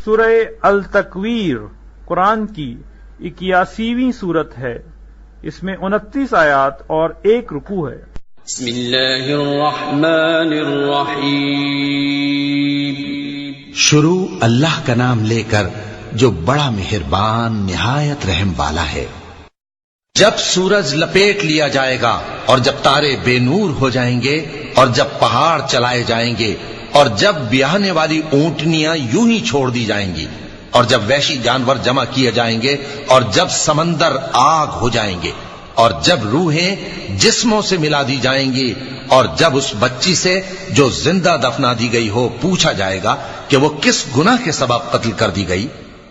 سورہ التکویر قرآن کی 81ویں صورت ہے۔ اس میں 29 آیات اور 1 رکوع ہے۔ بسم اللہ الرحمن الرحیم۔ شروع اللہ کا نام لے کر جو بڑا مہربان نہایت رحم والا ہے۔ جب سورج لپیٹ لیا جائے گا اور جب تارے بے نور ہو جائیں گے اور جب پہاڑ چلائے جائیں گے اور جب بیاہنے والی اونٹنیاں یوں ہی چھوڑ دی جائیں گی اور جب وحشی جانور جمع کیے جائیں گے اور جب سمندر آگ ہو جائیں گے اور جب روحیں جسموں سے ملا دی جائیں گی اور جب اس بچی سے جو زندہ دفنا دی گئی ہو پوچھا جائے گا کہ وہ کس گناہ کے سبب قتل کر دی گئی،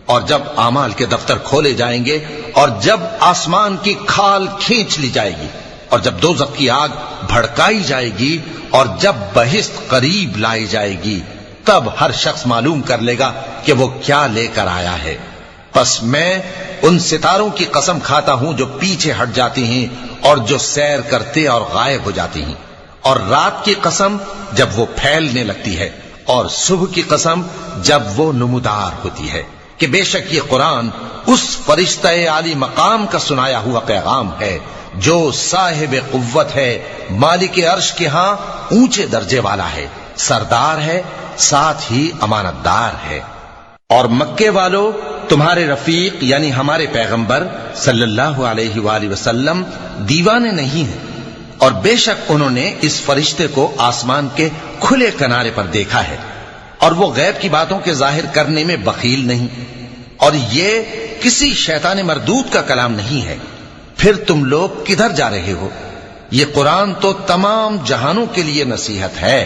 اور جب اعمال کے دفتر کھولے جائیں گے اور جب آسمان کی کھال کھینچ لی جائے گی اور جب دوزخ کی آگ بھڑکائی جائے گی اور جب بہشت قریب لائی جائے گی، تب ہر شخص معلوم کر لے گا کہ وہ کیا لے کر آیا ہے۔ پس میں ان ستاروں کی قسم کھاتا ہوں جو پیچھے ہٹ جاتی ہیں اور جو سیر کرتے اور غائب ہو جاتی ہیں، اور رات کی قسم جب وہ پھیلنے لگتی ہے، اور صبح کی قسم جب وہ نمودار ہوتی ہے، کہ بے شک یہ قرآن اس فرشتہ عالی مقام کا سنایا ہوا پیغام ہے جو صاحب قوت ہے، مالک عرش کے ہاں اونچے درجے والا ہے، سردار ہے، ساتھ ہی امانت دار ہے۔ اور مکے والو تمہارے رفیق یعنی ہمارے پیغمبر صلی اللہ علیہ وآلہ وسلم دیوانے نہیں ہیں، اور بے شک انہوں نے اس فرشتے کو آسمان کے کھلے کنارے پر دیکھا ہے، اور وہ غیب کی باتوں کے ظاہر کرنے میں بخیل نہیں، اور یہ کسی شیطان مردود کا کلام نہیں ہے۔ پھر تم لوگ کدھر جا رہے ہو؟ یہ قرآن تو تمام جہانوں کے لیے نصیحت ہے،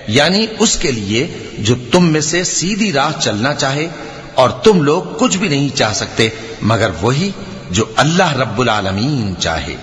یعنی اس کے لیے جو تم میں سے سیدھی راہ چلنا چاہے، اور تم لوگ کچھ بھی نہیں چاہ سکتے مگر وہی جو اللہ رب العالمین چاہے۔